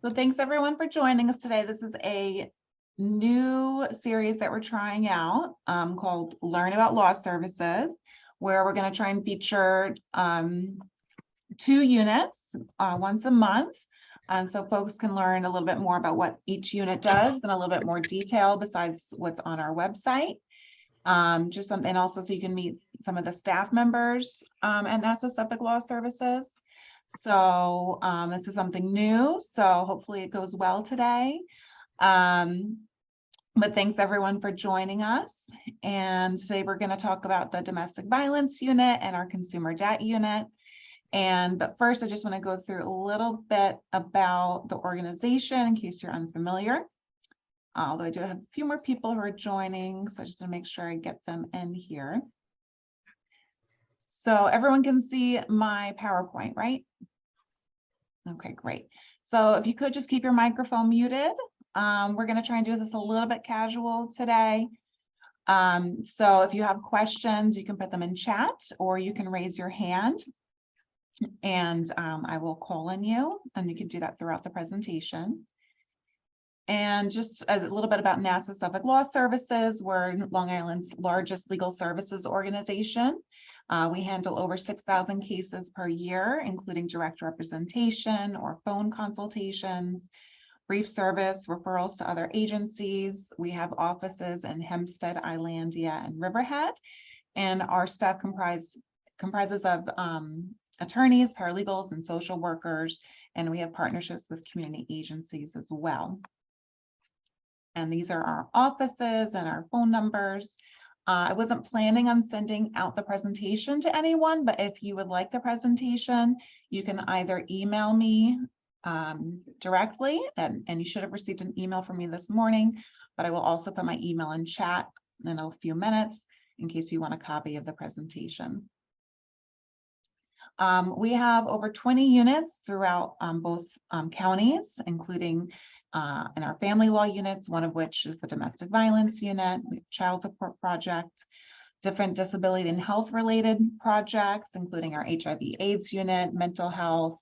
So thanks everyone for joining us today. This is a new series that we're trying out called Learn About Law Services, where we're going to try and feature 2 units once a month. So folks can learn a little bit more about what each unit does and a little bit more detail besides what's on our website. Just something also so you can meet some of the staff members at Nassau Suffolk Law Services. So this is something new, so hopefully it goes well today. But thanks everyone for joining us. And today we're going to talk about the domestic violence unit and our consumer debt unit. But first, I just want to go through a little bit about the organization in case you're unfamiliar. Although I do have a few more people who are joining, so I just want to make sure I get them in here. So everyone can see my PowerPoint, right? Okay, great. So if you could just keep your microphone muted. We're going to try and do this a little bit casual today. So if you have questions, you can put them in chat or you can raise your hand and I will call on you, and you can do that throughout the presentation. And just a little bit about Nassau Suffolk Law Services. We're Long Island's largest legal services organization. We handle over 6,000 cases per year, including direct representation or phone consultations, brief service, referrals to other agencies. We have offices in Hempstead, Islandia, and Riverhead. And our staff comprises of attorneys, paralegals, and social workers. And we have partnerships with community agencies as well. And these are our offices and our phone numbers. I wasn't planning on sending out the presentation to anyone, but if you would like the presentation, you can either email me directly, and you should have received an email from me this morning, but I will also put my email in chat in a few minutes in case you want a copy of the presentation. We have over 20 units throughout both counties, including in our family law units, one of which is the domestic violence unit, child support project, different disability and health related projects, including our HIV/AIDS unit, mental health,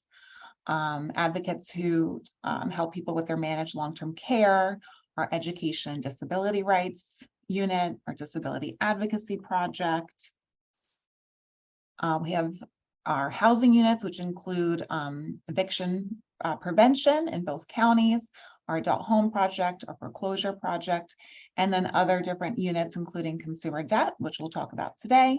advocates who help people with their managed long-term care, our education and disability rights unit, our disability advocacy project. We have our housing units, which include eviction prevention in both counties, our adult home project, our foreclosure project, and then other different units, including consumer debt, which we'll talk about today,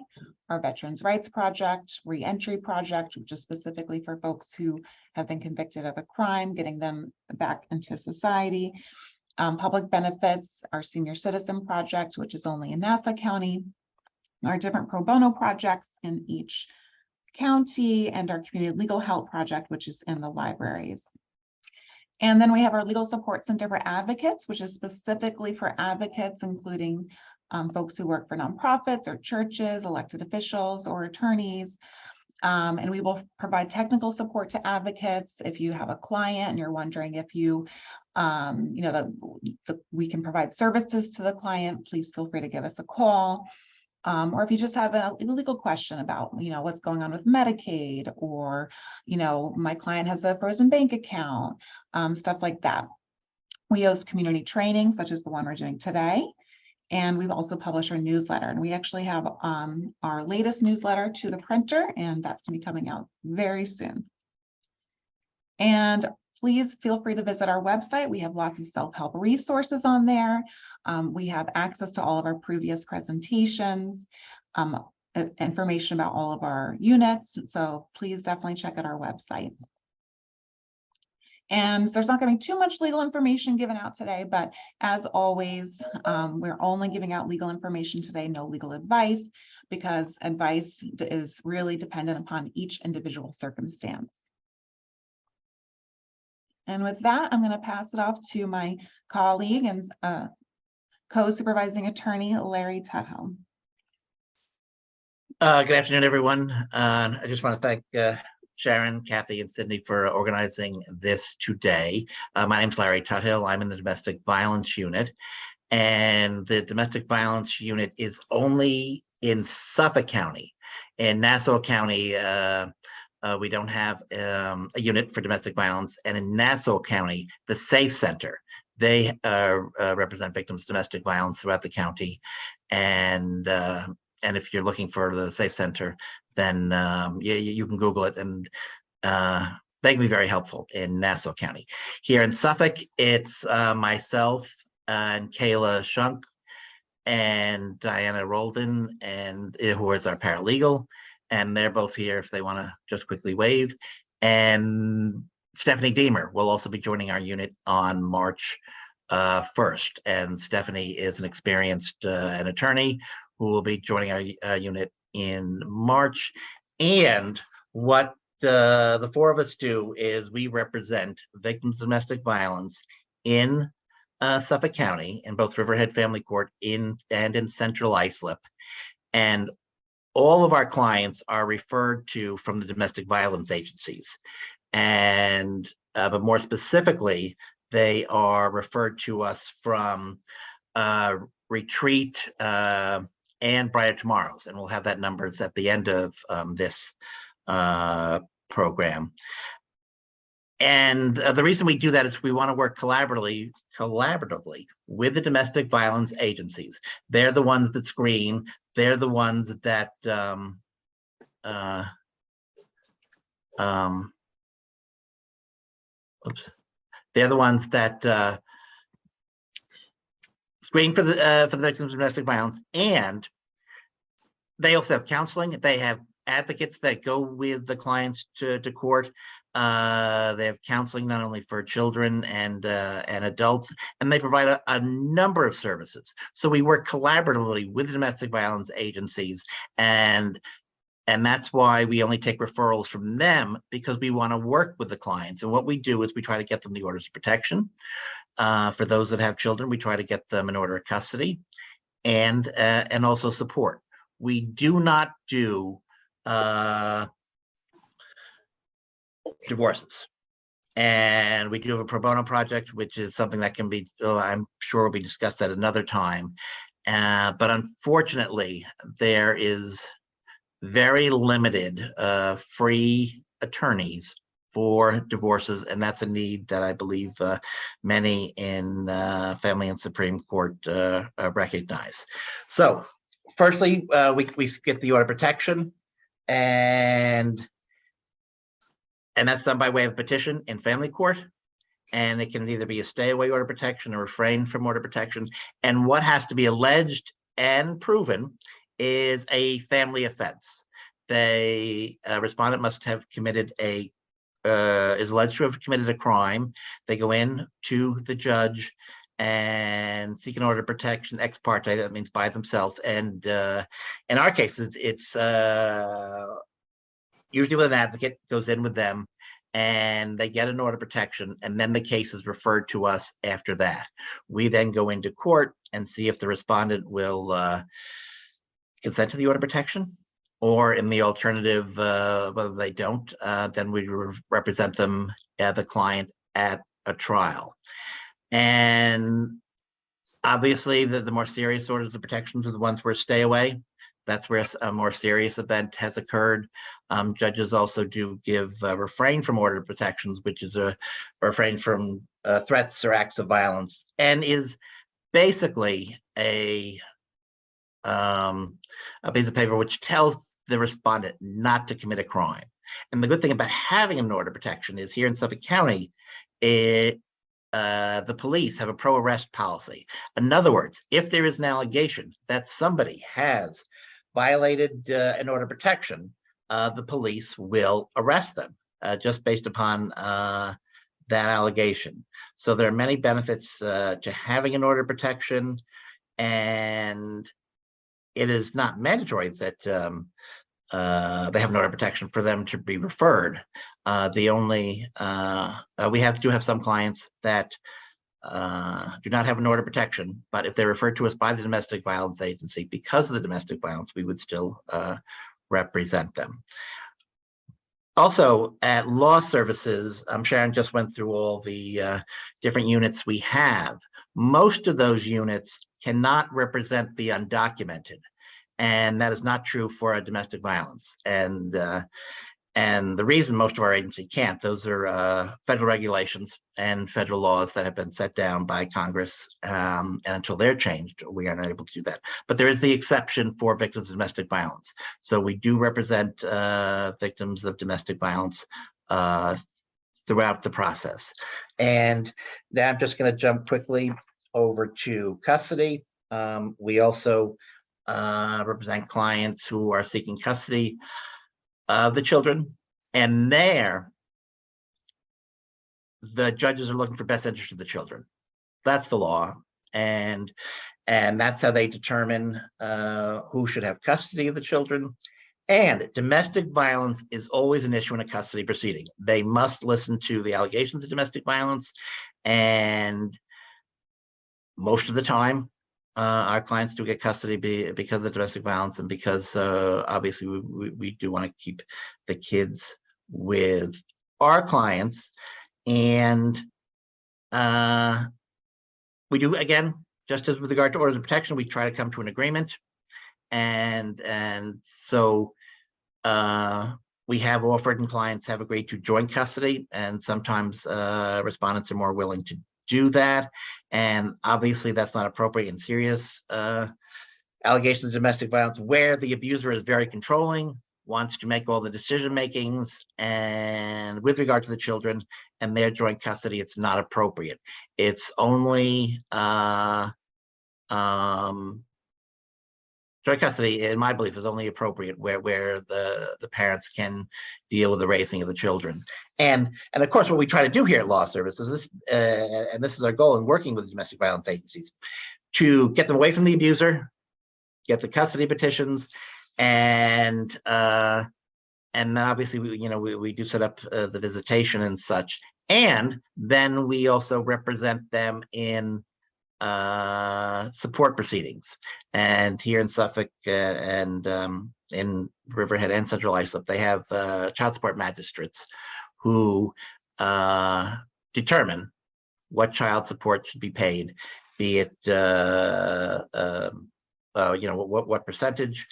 our veterans rights project, reentry project, which is specifically for folks who have been convicted of a crime, getting them back into society, public benefits, our senior citizen project, which is only in Nassau County, our different pro bono projects in each county, and our community legal help project, which is in the libraries. And then we have our legal support center for advocates, which is specifically for advocates, including folks who work for nonprofits or churches, elected officials, or attorneys. And we will provide technical support to advocates. If you have a client and you're wondering if we can provide services to the client, please feel free to give us a call. Or if you just have a legal question about, what's going on with Medicaid, or, my client has a frozen bank account, stuff like that. We host community training, such as the one we're doing today. And we've also published our newsletter. And we actually have our latest newsletter to the printer, and that's going to be coming out very soon. And please feel free to visit our website. We have lots of self-help resources on there. We have access to all of our previous presentations, information about all of our units. So please definitely check out our website. And there's not going to be too much legal information given out today, but as always, we're only giving out legal information today, no legal advice, because advice is really dependent upon each individual circumstance. And with that, I'm going to pass it off to my colleague and co-supervising attorney, Larry Tuthill. Good afternoon, everyone. I just want to thank Sharon, Kathy, and Sydney for organizing this today. My name is Larry Tuthill. I'm in the domestic violence unit, and the domestic violence unit is only in Suffolk County. In Nassau County, We don't have a unit for domestic violence. And in Nassau County, the Safe Center, they represent victims of domestic violence throughout the county. And if you're looking for the Safe Center, then you can Google it, and they can be very helpful in Nassau County. Here in Suffolk, it's myself and Kayla Shunk and Diana Roldan, and who is our paralegal, and they're both here if they want to just quickly wave. And Stephanie Deemer will also be joining our unit on March 1st. And Stephanie is an experienced an attorney who will be joining our unit in March. And what the four of us do is we represent victims of domestic violence in Suffolk County, in both Riverhead Family Court and in Central Islip. And all of our clients are referred to from the domestic violence agencies. And but more specifically, they are referred to us from Retreat and Brighter Tomorrows. And we'll have that numbers at the end of this program. And the reason we do that is we want to work collaboratively with the domestic violence agencies. They're the ones that screen. They're the ones that they're the ones that screen for the victims of domestic violence, and they also have counseling. They have advocates that go with the clients to court. They have counseling not only for children and adults, and they provide a number of services. So we work collaboratively with the domestic violence agencies, and that's why we only take referrals from them, because we want to work with the clients. And what we do is we try to get them the orders of protection. For those that have children, we try to get them an order of custody, and also support. We do not do divorces. And we do have a pro bono project, which is something that can be, I'm sure will be discussed at another time. But unfortunately, there is very limited free attorneys for divorces, and that's a need that I believe many in Family and Supreme Court recognize. So firstly, we get the order of protection, and that's done by way of petition in family court. And it can either be a stay away order of protection or refrain from order of protection. And what has to be alleged and proven is a family offense. The respondent must have committed is alleged to have committed a crime. They go in to the judge and seek an order of protection ex parte. That means by themselves. And in our case, it's usually with an advocate, goes in with them, and they get an order of protection, and then the case is referred to us after that. We then go into court and see if the respondent will consent to the order of protection, or in the alternative, whether they don't, then we represent them, the client, at a trial. And obviously, the more serious orders of protections are the ones where stay away. That's where a more serious event has occurred. Judges also do give refrain from order of protections, which is a refrain from threats or acts of violence, and is basically a piece of paper which tells the respondent not to commit a crime. And the good thing about having an order of protection is here in Suffolk County, the police have a pro-arrest policy. In other words, if there is an allegation that somebody has violated an order of protection, the police will arrest them just based upon that allegation. So there are many benefits to having an order of protection, and it is not mandatory that they have an order of protection for them to be referred. The only we do have some clients that do not have an order of protection, but if they're referred to us by the domestic violence agency because of the domestic violence, we would still represent them. Also, at law services, Sharon just went through all the different units we have. Most of those units cannot represent the undocumented, and that is not true for a domestic violence. And And the reason most of our agency can't, those are federal regulations and federal laws that have been set down by Congress. And until they're changed, we are not able to do that. But there is the exception for victims of domestic violence. So we do represent victims of domestic violence throughout the process. And now I'm just going to jump quickly over to custody. We also represent clients who are seeking custody of the children, and there the judges are looking for best interest of the children. That's the law, and that's how they determine who should have custody of the children. And domestic violence is always an issue in a custody proceeding. They must listen to the allegations of domestic violence, and most of the time our clients do get custody because of domestic violence, and because obviously we do want to keep the kids with our clients. And we do, again, just as with regard to orders of protection, we try to come to an agreement. And so we have offered, and clients have agreed to joint custody, and sometimes respondents are more willing to do that. And obviously that's not appropriate in serious allegations of domestic violence where the abuser is very controlling, wants to make all the decision makings, and with regard to the children and their joint custody, it's not appropriate. It's only joint custody, in my belief, is only appropriate where the parents can deal with the raising of the children. And of course, what we try to do here at Law Services, and this is our goal in working with domestic violence agencies, to get them away from the abuser, get the custody petitions, and obviously we do set up the visitation and such, and then we also represent them in support proceedings. And here in Suffolk and in Riverhead and Central Islip, they have child support magistrates who determine what child support should be paid, be it what percentage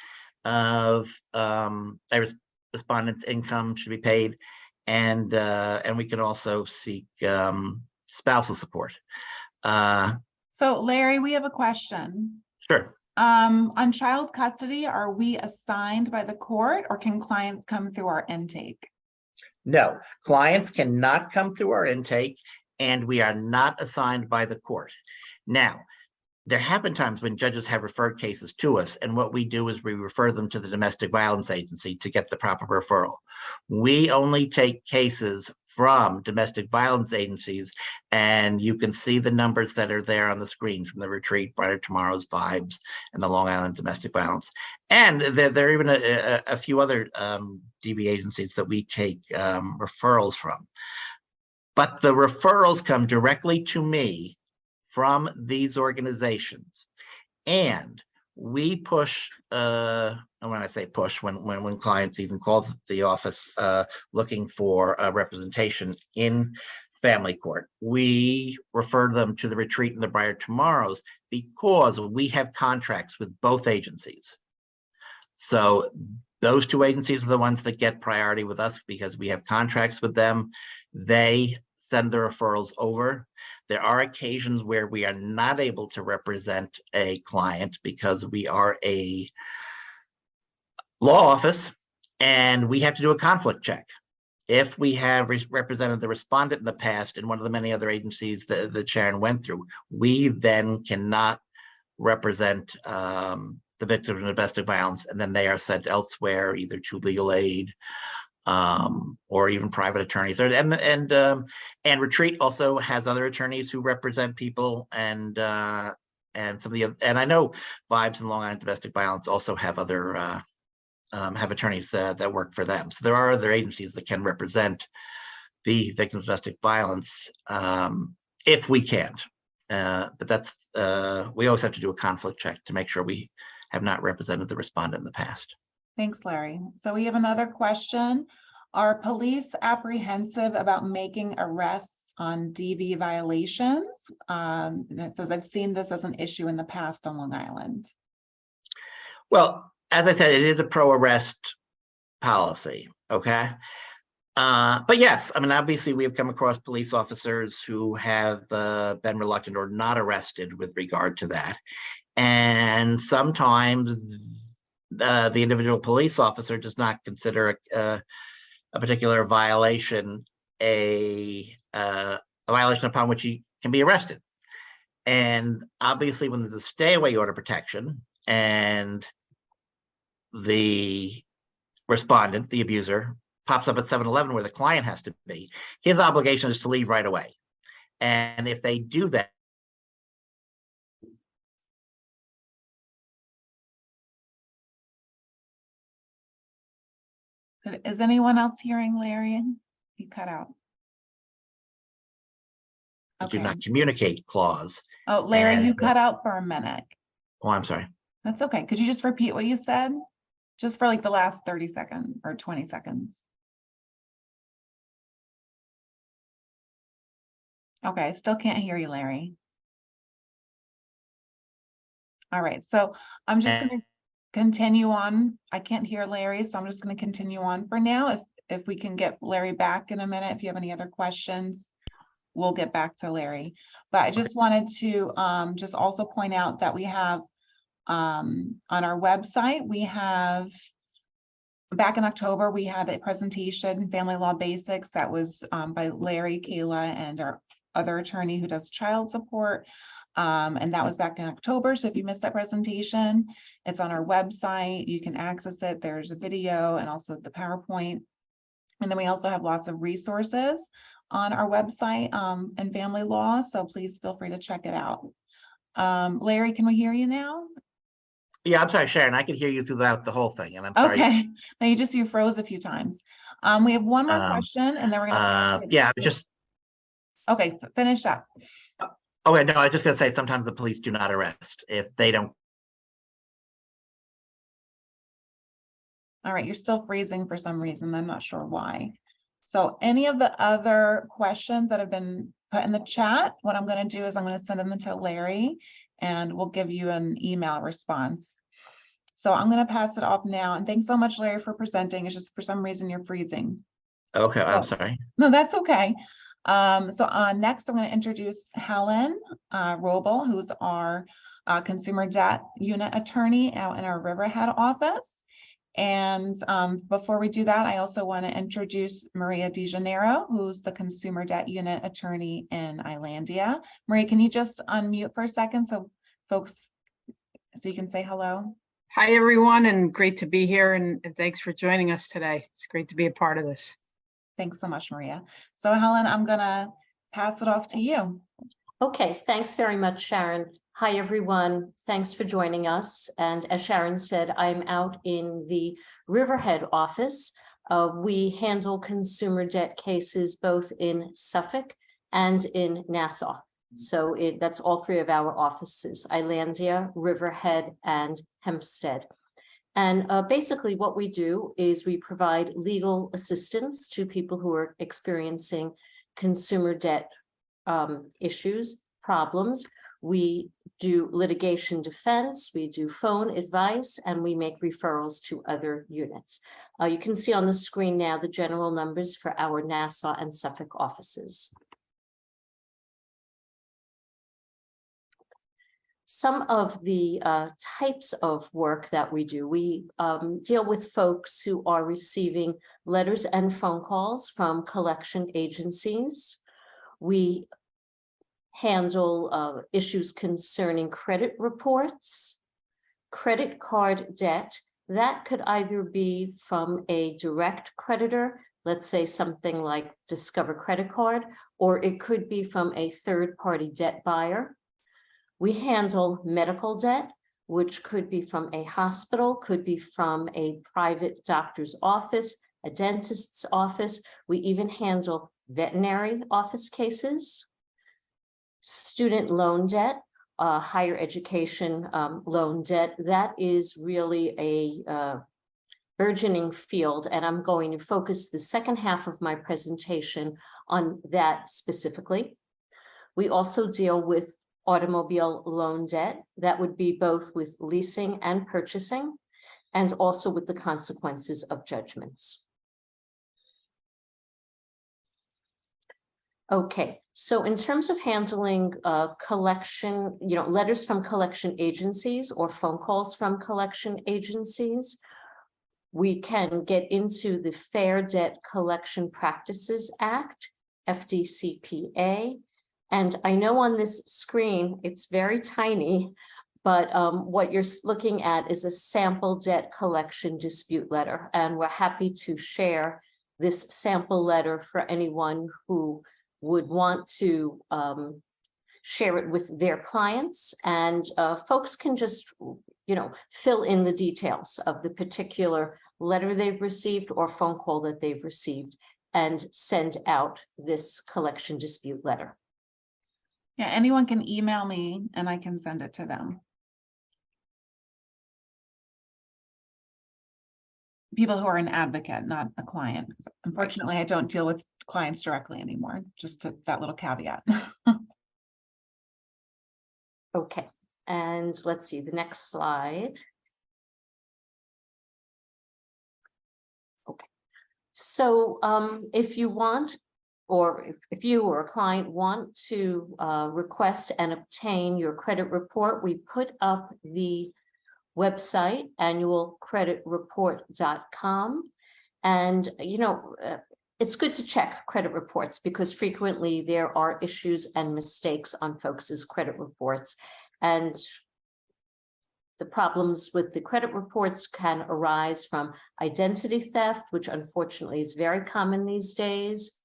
of a respondent's income should be paid, and we can also seek spousal support. So Larry, we have a question. Sure. On child custody, are we assigned by the court, or can clients come through our intake? No, clients cannot come through our intake, and we are not assigned by the court. Now, there have been times when judges have referred cases to us, and what we do is we refer them to the domestic violence agency to get the proper referral. We only take cases from domestic violence agencies, and you can see the numbers that are there on the screen from the Retreat, Brighter Tomorrows, Vibes, and the Long Island Domestic Violence. And there are even a few other DV agencies that we take referrals from. But the referrals come directly to me from these organizations, and we push, and when I say push, when clients even call the office looking for representation in family court, we refer them to the Retreat and the Brighter Tomorrows because we have contracts with both agencies. So those two agencies are the ones that get priority with us because we have contracts with them. They send the referrals over. There are occasions where we are not able to represent a client because we are a law office and we have to do a conflict check. If we have represented the respondent in the past in one of the many other agencies that Sharon went through, we then cannot represent the victim of domestic violence, and then they are sent elsewhere, either to legal aid or even private attorneys. And Retreat also has other attorneys who represent people, and some of the, and I know Vibes and Long Island Domestic Violence also have other have attorneys that work for them. So there are other agencies that can represent the victims of domestic violence if we can't. But that's we always have to do a conflict check to make sure we have not represented the respondent in the past. Thanks, Larry. So we have another question. Are police apprehensive about making arrests on DV violations? And it says, I've seen this as an issue in the past on Long Island. Well, as I said, it is a pro-arrest policy, okay? But yes, I mean, obviously, we have come across police officers who have been reluctant or not arrested with regard to that. And sometimes the individual police officer does not consider a particular violation a violation upon which he can be arrested. And obviously, when there's a stay away order protection and the respondent, the abuser, pops up at 7-Eleven where the client has to be, his obligation is to leave right away. And if they do that, Is anyone else hearing Larry? He cut out. the do Okay. not communicate clause. Oh, Larry, you And- cut out for a minute. Oh, I'm sorry. That's okay. Could you just repeat what you said? Just for like the last 30 seconds or 20 seconds. Okay, I still can't hear you, Larry. All right, so I'm just And- gonna continue on. I can't hear Larry, so I'm just gonna continue on for now. If we can get Larry back in a minute, if you have any other questions, we'll get back to Larry. But I just wanted to just also point out that we have on our website, we have back in October, we had a presentation, Family Law Basics, that was by Larry, Kayla, and our other attorney who does child support. And that was back in October. So if you missed that presentation, it's on our website. You can access it. There's a video and also the PowerPoint. And then we also have lots of resources on our website and family law. So please feel free to check it out. Larry, can we hear you now? Yeah, I'm sorry, Sharon, I could hear you throughout the whole thing, and I'm sorry. Okay, now you froze a few times. We have one more question and then we're gonna. Yeah, just, Okay, finish up. oh, no, I was just gonna say, sometimes the police do not arrest if they don't. All right, you're still freezing for some reason. I'm not sure why. So any of the other questions that have been put in the chat, what I'm going to do is I'm going to send them to Larry and we'll give you an email response. So I'm going to pass it off now. And thanks so much, Larry, for presenting. It's just for some reason you're freezing. Okay, I'm sorry. No, that's okay. So next I'm going to introduce Helen Robel, who's our consumer debt unit attorney out in our Riverhead office. And before we do that, I also want to introduce Maria DeJaneiro, who's the consumer debt unit attorney in Islandia. Maria, can you just unmute for a second so folks, so you can say hello? Hi, everyone, and great to be here, and thanks for joining us today. It's great to be a part of this. Thanks so much, Maria. So Helen, I'm gonna pass it off to you. Okay, thanks very much, Sharon. Hi, everyone. Thanks for joining us. And as Sharon said, I'm out in the Riverhead office. We handle consumer debt cases both in Suffolk and in Nassau. So that's all three of our offices, Islandia, Riverhead, and Hempstead. And basically what we do is we provide legal assistance to people who are experiencing consumer debt issues, problems. We do litigation defense, we do phone advice, and we make referrals to other units. You can see on the screen now the general numbers for our Nassau and Suffolk offices. Some of the types of work that we do, we deal with folks who are receiving letters and phone calls from collection agencies. We handle issues concerning credit reports, credit card debt. That could either be from a direct creditor, let's say something like Discover Credit Card, or it could be from a third-party debt buyer. We handle medical debt, which could be from a hospital, could be from a private doctor's office, a dentist's office. We even handle veterinary office cases. Student loan debt, higher education loan debt, that is really a burgeoning field, and I'm going to focus the second half of my presentation on that specifically. We also deal with automobile loan debt. That would be both with leasing and purchasing. and also with the consequences of judgments. Okay, so in terms of handling collection, letters from collection agencies or phone calls from collection agencies, we can get into the Fair Debt Collection Practices Act, FDCPA. And I know on this screen, it's very tiny, but what you're looking at is a sample debt collection dispute letter. And we're happy to share this sample letter for anyone who would want to share it with their clients, and folks can just, fill in the details of the particular letter they've received or phone call that they've received and send out this collection dispute letter. Yeah, anyone can email me and I can send it to them. People who are an advocate, not a client. Unfortunately, I don't deal with clients directly anymore, just that little caveat. Okay, and let's see the next slide. Okay, so if you want, or if you or a client want to request and obtain your credit report, we put up the website, annualcreditreport.com. And, it's good to check credit reports because frequently there are issues and mistakes on folks' credit reports. And the problems with the credit reports can arise from identity theft, which unfortunately is very common these days,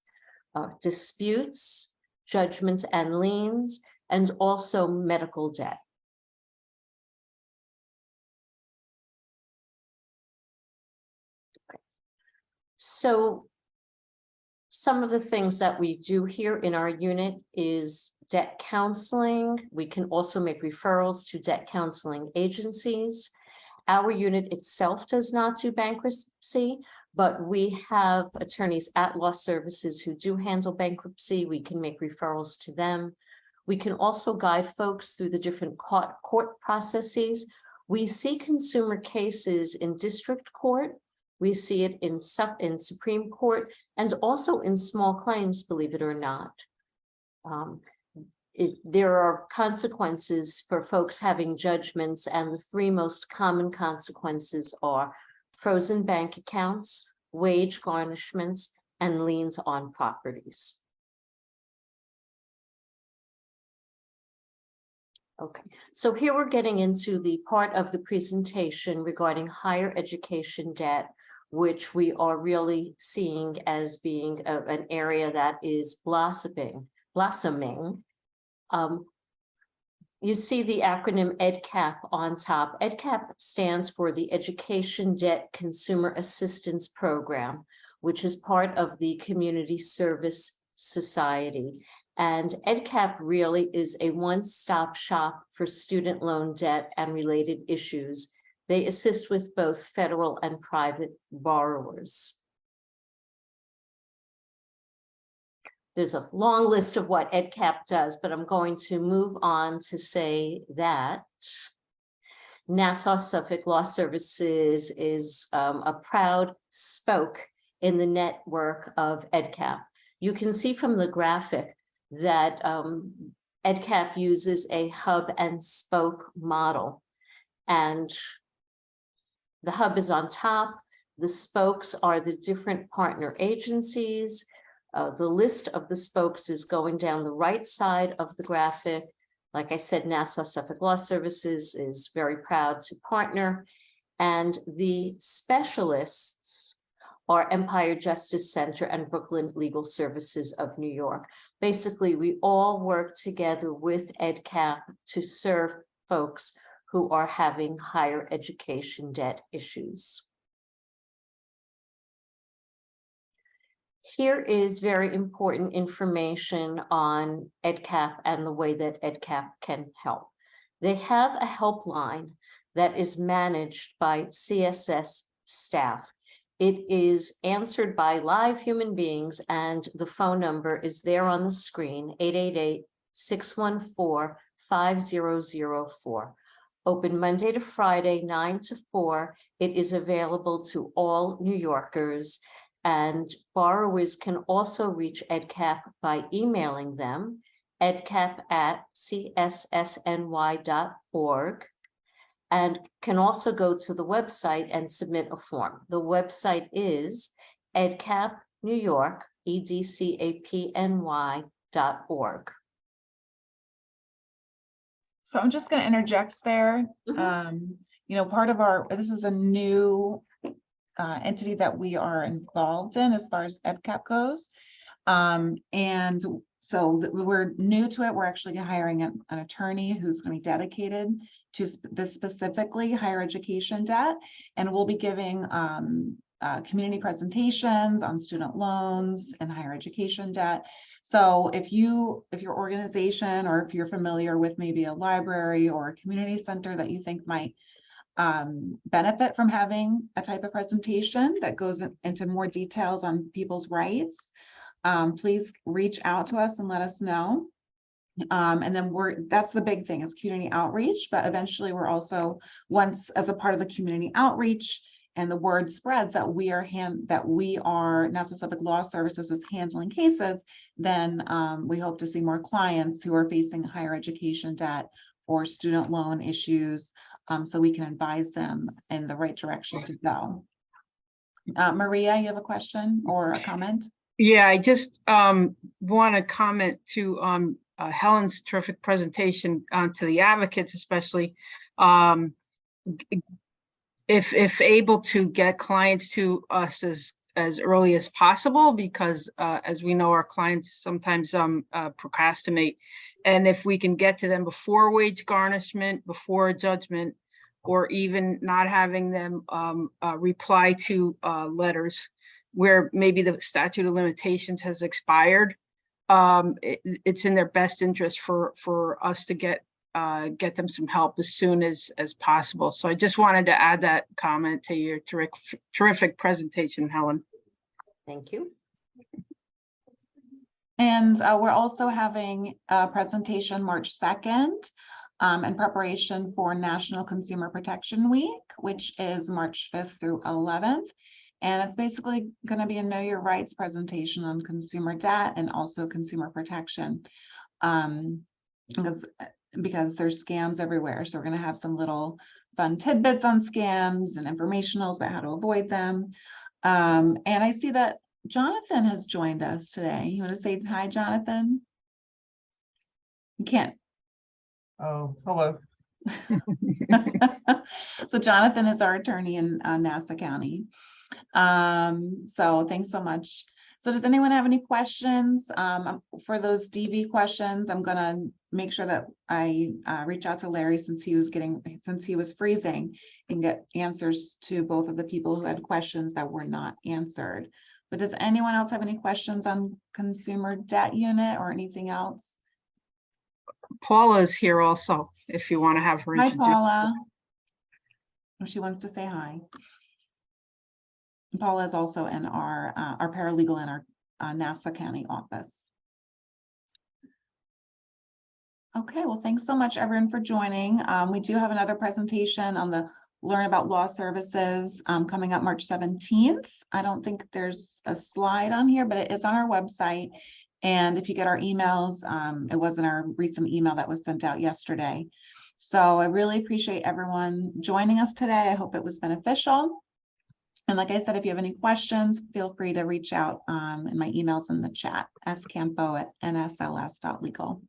disputes, judgments and liens, and also medical debt. Okay. So some of the things that we do here in our unit is debt counseling. We can also make referrals to debt counseling agencies. Our unit itself does not do bankruptcy, but we have attorneys at law services who do handle bankruptcy. We can make referrals to them. We can also guide folks through the different court processes. We see consumer cases in district court. We see it in Supreme Court and also in small claims, believe it or not. There are consequences for folks having judgments, and the three most common consequences are frozen bank accounts, wage garnishments, and liens on properties. Okay, so here we're getting into the part of the presentation regarding higher education debt, which we are really seeing as being an area that is blossoming. You see the acronym EDCAP on top. EDCAP stands for the Education Debt Consumer Assistance Program, which is part of the Community Service Society. And EDCAP really is a one-stop shop for student loan debt and related issues. They assist with both federal and private borrowers. There's a long list of what EDCAP does, but I'm going to move on to say that Nassau-Suffolk Law Services is a proud spoke in the network of EDCAP. You can see from the graphic that EDCAP uses a hub and spoke model, and the hub is on top. The spokes are the different partner agencies. The list of the spokes is going down the right side of the graphic. Like I said, Nassau-Suffolk Law Services is very proud to partner, and the specialists are Empire Justice Center and Brooklyn Legal Services of New York. Basically, we all work together with EDCAP to serve folks who are having higher education debt issues. Here is very important information on EDCAP and the way that EDCAP can help. They have a helpline that is managed by CSS staff. It is answered by live human beings, and the phone number is there on the screen, 888-614-5004. open Monday to Friday, 9 to 4. It is available to all New Yorkers. And borrowers can also reach EdCap by emailing them, edcap@cssny.org, and can also go to the website and submit a form. The website is EdCap New York, edcapny.org. So I'm just going to interject there. Mhm. You know, part of this is a new entity that we are involved in as far as EdCap goes. And so we're new to it. We're actually hiring an attorney who's going to be dedicated to this specifically higher education debt. And we'll be giving community presentations on student loans and higher education debt. So if your organization, or if you're familiar with maybe a library or a community center that you think might benefit from having a type of presentation that goes into more details on people's rights, please reach out to us and let us know. And then that's the big thing, is community outreach, but eventually we're also, once as a part of the community outreach and the word spreads that we are Nassau Suffolk Law Services is handling cases, then we hope to see more clients who are facing higher education debt or student loan issues, so we can advise them in the right direction to go. Maria, you have a question or a comment? Yeah, I just want to comment to Helen's terrific presentation to the advocates, especially if able to get clients to us as early as possible, because as we know, our clients sometimes procrastinate. And if we can get to them before wage garnishment, before a judgment, or even not having them reply to letters where maybe the statute of limitations has expired, it's in their best interest for us to get them some help as soon as possible. So I just wanted to add that comment to your terrific presentation, Helen. Thank you. And we're also having a presentation March 2nd in preparation for National Consumer Protection Week, which is March 5th through 11th. And it's basically going to be a Know Your Rights presentation on consumer debt and also consumer protection, because there's scams everywhere. So we're going to have some little fun tidbits on scams and informationals about how to avoid them. And I see that Jonathan has joined us today. You want to say hi, Jonathan? You can't. Oh, hello. So Jonathan is our attorney in Nassau County. So thanks so much. So does anyone have any questions? For those DV questions, I'm gonna make sure that I reach out to Larry, since he was freezing, and get answers to both of the people who had questions that were not answered. But does anyone else have any questions on consumer debt unit or anything else? Paula is here also, if you want to have her Hi, introduce. Paula. If she wants to say hi. Paula is also in our paralegal in our Nassau County office. Okay, well, thanks so much, everyone, for joining. We do have another presentation on the Learn About Law Services coming up March 17th. I don't think there's a slide on here, but it is on our website. And if you get our emails, it was in our recent email that was sent out yesterday. So I really appreciate everyone joining us today. I hope it was beneficial. And like I said, if you have any questions, feel free to reach out in my emails in the chat, scampo@nsls.legal.